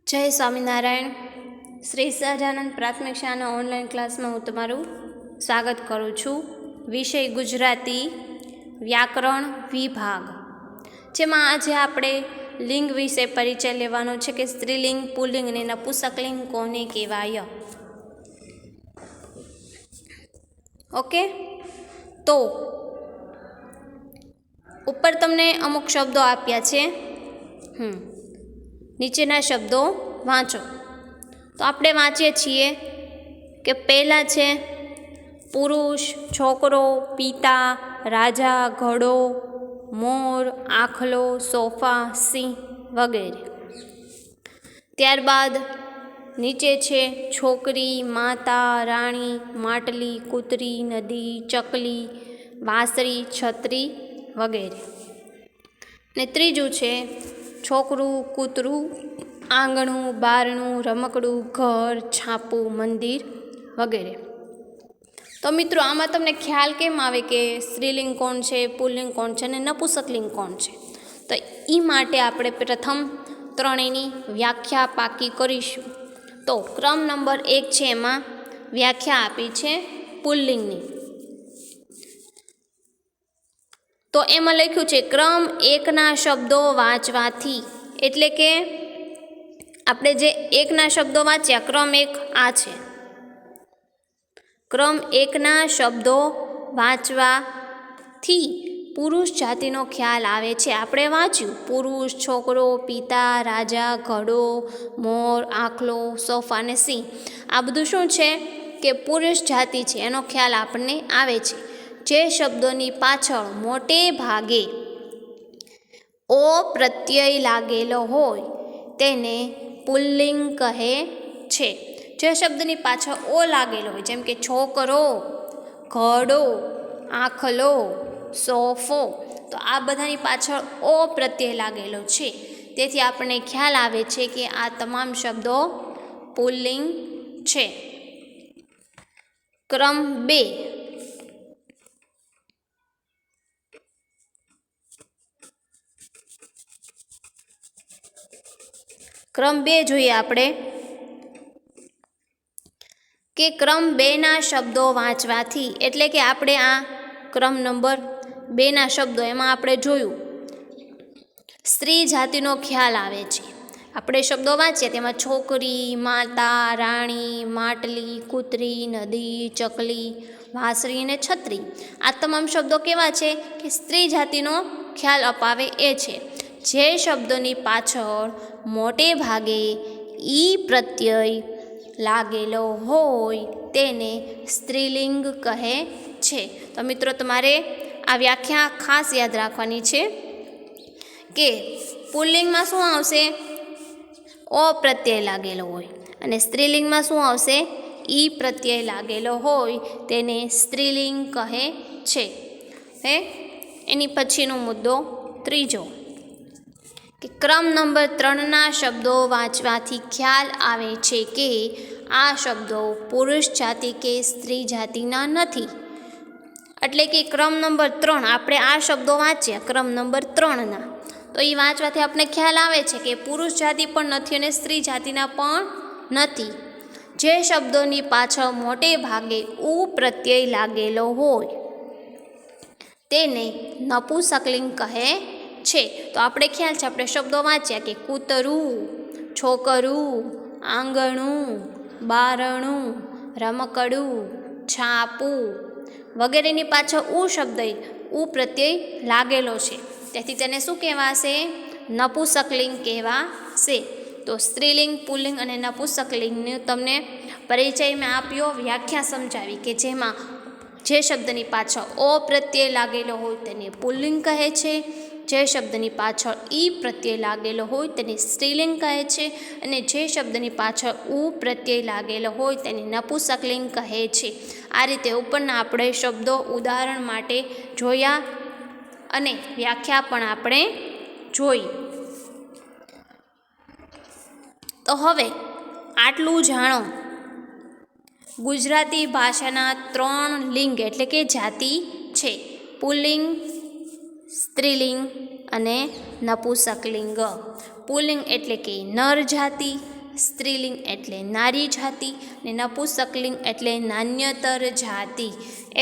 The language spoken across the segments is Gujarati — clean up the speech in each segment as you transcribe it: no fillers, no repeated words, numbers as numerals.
જય સ્વામિનારાયણ. શ્રી સહજાનંદ પ્રાથમિક શાળાના ઓનલાઈન ક્લાસમાં હું તમારું સ્વાગત કરું છું. વિષય ગુજરાતી વ્યાકરણ વિભાગ, જેમાં આજે આપણે લિંગ વિશે પરિચય લેવાનો છે કે સ્ત્રીલિંગ, પુલ્લિંગ અને નપુંસકલિંગ કોને કહેવાય. ઓકે, તો ઉપર તમને અમુક શબ્દો આપ્યા છે. નીચેના શબ્દો વાંચો. તો આપણે વાંચીએ છીએ કે પહેલાં છે પુરુષ, છોકરો, પિતા, રાજા, ઘોડો, મોર, આખલો, સોફા, સિંહ વગેરે. ત્યારબાદ નીચે છે છોકરી, માતા, રાણી, માટલી, કૂતરી, નદી, ચકલી, વાંસળી, છત્રી વગેરે. ને ત્રીજું છે છોકરું, કૂતરું, આંગણું, બારણું, રમકડું, ઘર, છાપું, મંદિર વગેરે. તો મિત્રો, આમાં તમને ખ્યાલ કેમ આવે કે સ્ત્રીલિંગ કોણ છે, પુલ્લિંગ કોણ છે અને નપુંસકલિંગ કોણ છે? તો એ માટે આપણે પ્રથમ ત્રણેયની વ્યાખ્યા પાકી કરીશું. તો ક્રમ નંબર 1 છે, એમાં વ્યાખ્યા આપી છે પુલ્લિંગની. તો એમાં લખ્યું છે ક્રમ 1ના શબ્દો વાંચવાથી. એટલે કે આપણે જે 1ના શબ્દો વાંચ્યા, ક્રમ 1 આ છે. ક્રમ 1ના શબ્દો વાંચવાથી પુરુષ જાતિનો ખ્યાલ આવે છે. આપણે વાંચ્યું પુરુષ, છોકરો, પિતા, રાજા, ઘોડો, મોર, આખલો, સોફા અને સિંહ. આ બધું શું છે કે પુરુષ જાતિ છે, એનો ખ્યાલ આપણને આવે છે. જે શબ્દોની પાછળ મોટે ભાગે ઓ પ્રત્યય લાગેલો હોય તેને પુલ્લિંગ કહે છે. જે શબ્દની પાછળ ઓ લાગેલો હોય, જેમ કે છોકરો, ઘોડો, આખલો, સોફો, તો આ બધાની પાછળ ઓ પ્રત્યય લાગેલો છે. તેથી આપણને ખ્યાલ આવે છે કે આ તમામ શબ્દો પુલ્લિંગ છે. ક્રમ 2. ક્રમ 2 જોઈએ આપણે કે ક્રમ 2ના શબ્દો વાંચવાથી. એટલે કે આપણે આ ક્રમ નંબર 2ના શબ્દો, એમાં આપણે જોયું સ્ત્રી જાતિનો ખ્યાલ આવે છે. આપણે શબ્દો વાંચીએ તેમાં છોકરી, માતા, રાણી, માટલી, કૂતરી, નદી, ચકલી, વાંસળી અને છત્રી, આ તમામ શબ્દો કેવા છે કે સ્ત્રી જાતિનો ખ્યાલ અપાવે એ છે. જે શબ્દોની પાછળ મોટે ભાગે ઈ પ્રત્યય લાગેલો હોય તેને સ્ત્રીલિંગ કહે છે. તો મિત્રો, તમારે આ વ્યાખ્યા ખાસ યાદ રાખવાની છે કે પુલ્લિંગમાં શું આવશે? ઓ પ્રત્યય લાગેલો હોય. અને સ્ત્રીલિંગમાં શું આવશે? ઈ પ્રત્યય લાગેલો હોય તેને સ્ત્રીલિંગ કહે છે. એની પછીનો મુદ્દો ત્રીજો કે ક્રમ નંબર 3ના શબ્દો વાંચવાથી ખ્યાલ આવે છે કે આ શબ્દો પુરુષ જાતિ કે સ્ત્રી જાતિના નથી. એટલે કે ક્રમ નંબર 3 આપણે આ શબ્દો વાંચ્યા ક્રમ નંબર 3ના, તો એ વાંચવાથી આપણે ખ્યાલ આવે છે કે પુરુષ જાતિ પણ નથી અને સ્ત્રી જાતિના પણ નથી. જે શબ્દોની પાછળ મોટે ભાગે ઉ પ્રત્યય લાગેલો હોય તેને નપુંસકલિંગ કહે છે. તો આપણે ખ્યાલ છે, આપણે શબ્દો વાંચ્યા કે કૂતરું, છોકરું, આંગણું, બારણું, રમકડું, છાપું વગેરેની પાછળ ઉ શબ્દ, ઉ પ્રત્યય લાગેલો છે. તેથી તેને શું કહેવાશે? નપુંસકલિંગ કહેવાશે. તો સ્ત્રીલિંગ, પુલ્લિંગ અને નપુંસકલિંગનો તમને પરિચય મેં આપ્યો, વ્યાખ્યા સમજાવી કે જેમાં જે શબ્દની પાછળ ઓ પ્રત્યય લાગેલો હોય તેને પુલ્લિંગ કહે છે. જે શબ્દની પાછળ ઈ પ્રત્યય લાગેલો હોય તેને સ્ત્રીલિંગ કહે છે. અને જે શબ્દની પાછળ ઉ પ્રત્યય લાગેલો હોય તેને નપુંસકલિંગ કહે છે. આ રીતે ઉપરના આપણે શબ્દો ઉદાહરણ માટે જોયા અને વ્યાખ્યા પણ આપણે જોઈ. તો હવે આટલું જાણો ગુજરાતી ભાષાના 3 લિંગ એટલે કે જાતિ છે: પુલ્લિંગ, સ્ત્રીલિંગ અને નપુંસકલિંગ. પુલ્લિંગ એટલે કે નર જાતિ, સ્ત્રીલિંગ એટલે નારી જાતિ ને નપુંસકલિંગ એટલે નાન્યતર જાતિ.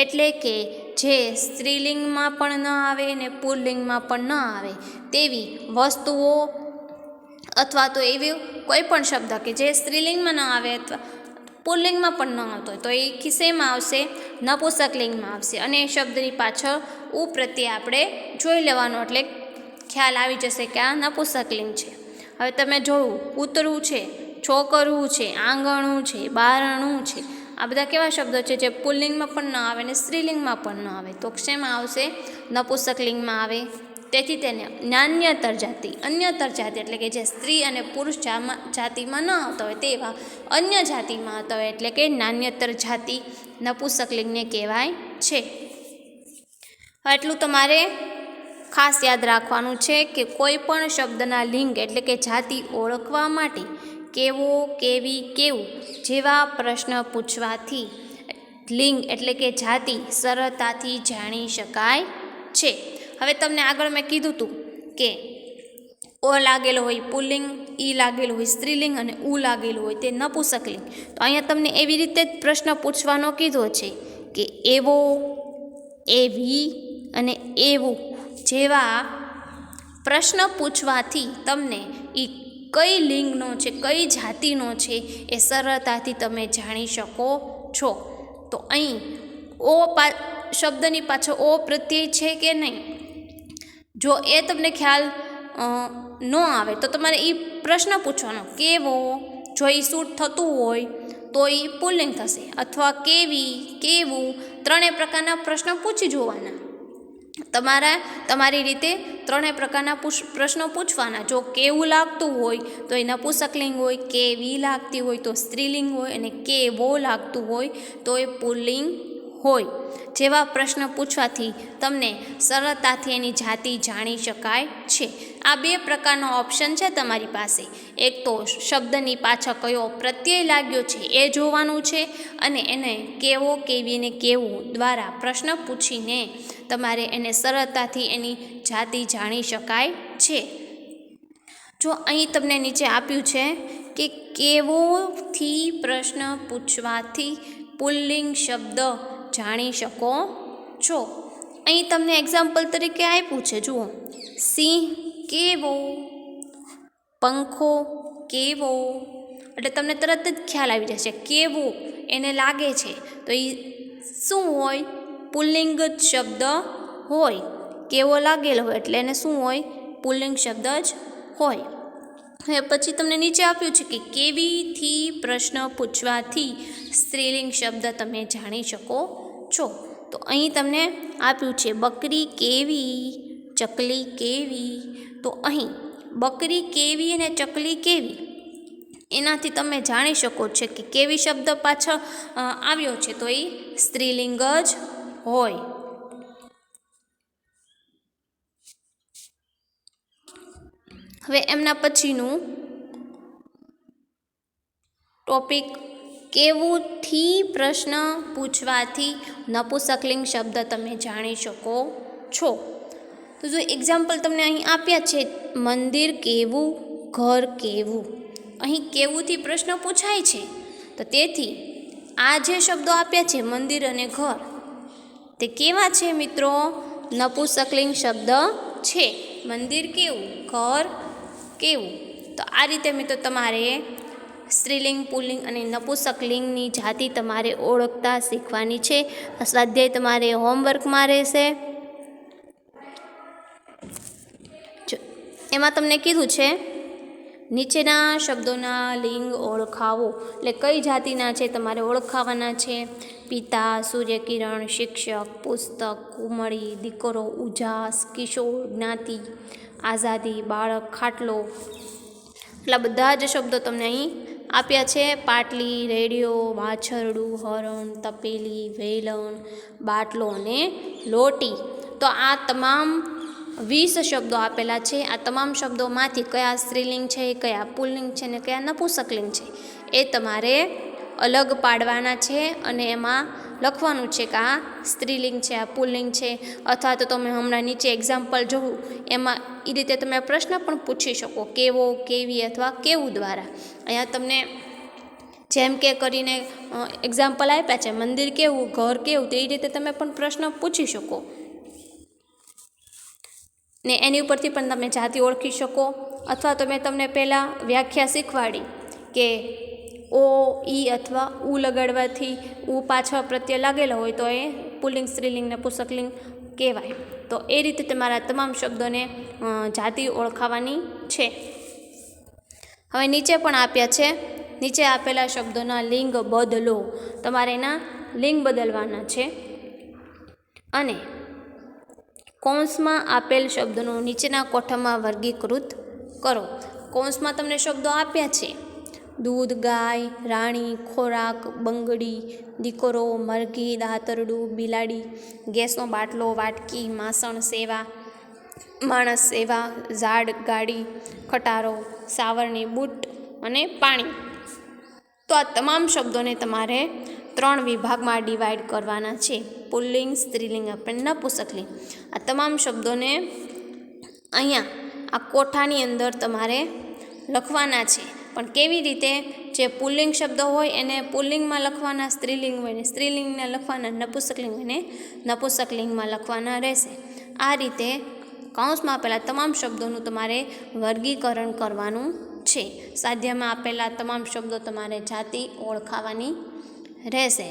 એટલે કે જે સ્ત્રીલિંગમાં પણ ન આવે ને પુલ્લિંગમાં પણ ન આવે તેવી વસ્તુઓ અથવા તો એવી કોઈ પણ શબ્દ કે જે સ્ત્રીલિંગમાં ન આવે અથવા પુલ્લિંગમાં પણ ન આવતો હોય તો એ શેમાં આવશે? નપુંસકલિંગમાં આવશે. અને એ શબ્દની પાછળ ઉ પ્રત્યે આપણે જોઈ લેવાનો એટલે ખ્યાલ આવી જશે કે આ નપુંસકલિંગ છે. હવે તમે જોયું કૂતરું છે, છોકરું છે, આંગણું છે, બારણું છે, આ બધા કેવા શબ્દો છે જે પુલ્લિંગમાં પણ ન આવે ને સ્ત્રીલિંગમાં પણ ન આવે તો શેમાં આવશે? નપુંસકલિંગમાં આવે. તેથી તેને નાન્યતર જાતિ, અન્યતર જાતિ એટલે કે જે સ્ત્રી અને પુરુષ જાતિમાં ન આવતા હોય તેવા અન્ય જાતિમાં આવતા હોય એટલે કે નાન્યતર જાતિ નપુંસકલિંગને કહેવાય છે. એટલું તમારે ખાસ યાદ રાખવાનું છે કે કોઈ પણ શબ્દના લિંગ એટલે કે જાતિ ઓળખવા માટે કેવો, કેવી, કેવું જેવા પ્રશ્ન પૂછવાથી લિંગ એટલે કે જાતિ સરળતાથી જાણી શકાય છે. હવે તમને આગળ મેં કીધું હતું કે ઓ લાગેલો હોય પુલ્લિંગ, ઈ લાગેલું હોય સ્ત્રીલિંગ અને ઉ લાગેલું હોય તે નપુંસકલિંગ. તો અહીંયા તમને એવી રીતે જ પ્રશ્ન પૂછવાનો કીધો છે કે એવો, એવી અને એવું જેવા પ્રશ્ન પૂછવાથી તમને એ કઈ લિંગનો છે, કઈ જાતિનો છે એ સરળતાથી તમે જાણી શકો છો. તો અહીં ઓ શબ્દની પાછળ ઓ પ્રત્યય છે કે નહીં, જો એ તમને ખ્યાલ ન આવે તો તમારે એ પ્રશ્ન પૂછવાનો કેવો, જો એ સૂટ થતું હોય તો એ પુલ્લિંગ થશે, અથવા કેવી, કેવું, ત્રણેય પ્રકારના પ્રશ્નો પૂછી જોવાના. તમારી રીતે ત્રણેય પ્રકારના પ્રશ્નો પૂછવાના. જો કેવું લાગતું હોય તો એ નપુંસકલિંગ હોય, કેવી લાગતી હોય તો સ્ત્રીલિંગ હોય અને કેવો લાગતું હોય તો એ પુલ્લિંગ હોય. જેવા પ્રશ્ન પૂછવાથી તમને સરળતાથી એની જાતિ જાણી શકાય છે. આ બે પ્રકારનો ઓપ્શન છે તમારી પાસે. એક તો શબ્દની પાછળ કયો પ્રત્યય લાગ્યો છે એ જોવાનું છે અને એને કેવો, કેવી ને કેવું દ્વારા પ્રશ્ન પૂછીને તમારે એને સરળતાથી એની જાતિ જાણી શકાય છે. જો અહીં તમને નીચે આપ્યું છે કે કેવોથી પ્રશ્ન પૂછવાથી પુલ્લિંગ શબ્દ જાણી શકો છો. અહીં તમને એક્ઝામ્પલ તરીકે આપ્યું છે, જુઓ સિંહ કેવો, પંખો કેવો, એટલે તમને તરત જ ખ્યાલ આવી જશે કેવું એને લાગે છે તો એ શું હોય? પુલ્લિંગ જ શબ્દ હોય. કેવો લાગેલો હોય એટલે એને શું હોય? પુલ્લિંગ શબ્દ જ હોય. હવે પછી તમને નીચે આપ્યું છે કે કેવીથી પ્રશ્ન પૂછવાથી સ્ત્રીલિંગ શબ્દ તમે જાણી શકો છો. તો અહીં તમને આપ્યું છે બકરી કેવી, ચકલી કેવી. તો અહીં બકરી કેવી અને ચકલી કેવી એનાથી તમે જાણી શકો છો કે કેવી શબ્દ પાછળ આવ્યો છે તો એ સ્ત્રીલિંગ જ હોય. હવે એમના પછીનું ટોપિક કેવુંથી પ્રશ્ન પૂછવાથી નપુંસકલિંગ શબ્દ તમે જાણી શકો છો. તો જો એક્ઝામ્પલ તમને અહીં આપ્યા છે મંદિર કેવું, ઘર કેવું. અહીં કેવુંથી પ્રશ્ન પૂછાય છે તો તેથી આ જે શબ્દો આપ્યા છે મંદિર અને ઘર તે કેવા છે મિત્રો? નપુંસકલિંગ શબ્દ છે. મંદિર કેવું, ઘર કેવું. તો આ રીતે મિત્રો તમારે સ્ત્રીલિંગ, પુલ્લિંગ અને નપુંસકલિંગની જાતિ તમારે ઓળખતા શીખવાની છે. આ સ્વાધ્યાય તમારે હોમવર્કમાં રહેશે. એમાં તમને કીધું છે નીચેના શબ્દોના લિંગ ઓળખાવો, એટલે કઈ જાતિના છે તમારે ઓળખાવાના છે. પિતા, સૂર્યકિરણ, શિક્ષક, પુસ્તક, કુમળી, દીકરો, ઉજાસ, કિશોર, જ્ઞાતિ, આઝાદી, બાળક, ખાટલો. એટલા બધા જ શબ્દો તમને અહીં આપ્યા છે. પાટલી, રેડિયો, વાછરડું, હરણ, તપેલી, વેલણ, બાટલો અને લોટી. તો આ તમામ 20 શબ્દો આપેલા છે. આ તમામ શબ્દોમાંથી કયા સ્ત્રીલિંગ છે, કયા પુલ્લિંગ છે ને કયા નપુંસકલિંગ છે એ તમારે અલગ પાડવાના છે અને એમાં લખવાનું છે કે આ સ્ત્રીલિંગ છે, આ પુલ્લિંગ છે, અથવા તો તમે હમણાં નીચે એક્ઝામ્પલ જોવું એમાં એ રીતે તમે પ્રશ્ન પણ પૂછી શકો, કેવો, કેવી અથવા કેવું દ્વારા. અહીંયા તમને જેમ કે કરીને એક્ઝામ્પલ આપ્યા છે, મંદિર કેવું, ઘર કેવું, તો એ રીતે તમે પણ પ્રશ્ન પૂછી શકો ને એની ઉપરથી પણ તમે જાતિ ઓળખી શકો. અથવા તો મેં તમને પહેલાં વ્યાખ્યા શીખવાડી કે ઓ, ઈ અથવા ઉ લગાડવાથી ઉ પાછળ પ્રત્યય લાગેલો હોય તો એ પુલ્લિંગ, સ્ત્રીલિંગ ને પુંસકલિંગ કહેવાય. તો એ રીતે તમારા તમામ શબ્દોને જાતિ ઓળખાવાની છે. હવે નીચે પણ આપ્યા છે, નીચે આપેલા શબ્દોના લિંગ બદલો. તમારે એના લિંગ બદલવાના છે અને કૌંસમાં આપેલ શબ્દનું નીચેના કોઠામાં વર્ગીકૃત કરો. કૌંસમાં તમને શબ્દો આપ્યા છે: દૂધ, ગાય, રાણી, ખોરાક, બંગડી, દીકરો, મરઘી, દાતરડું, બિલાડી, ગેસનો બાટલો, વાટકી, માસણ, સેવા, માણસ, સેવા, ઝાડ, ગાડી, ખટારો, સાવરણી, બૂટ અને પાણી. તો આ તમામ શબ્દોને તમારે 3 વિભાગમાં ડિવાઈડ કરવાના છે: પુલ્લિંગ, સ્ત્રીલિંગ અને નપુંસકલિંગ. આ તમામ શબ્દોને અહીંયા આ કોઠાની અંદર તમારે લખવાના છે. પણ કેવી રીતે? જે પુલ્લિંગ શબ્દો હોય એને પુલ્લિંગમાં લખવાના, સ્ત્રીલિંગ હોય ને સ્ત્રીલિંગને લખવાના, નપુંસકલિંગ હોય ને નપુંસકલિંગમાં લખવાના રહેશે. આ રીતે કૌંસમાં આપેલા તમામ શબ્દોનું તમારે વર્ગીકરણ કરવાનું છે. સાધ્યમાં આપેલા તમામ શબ્દો તમારે જાતિ ઓળખાવાની રહેશે.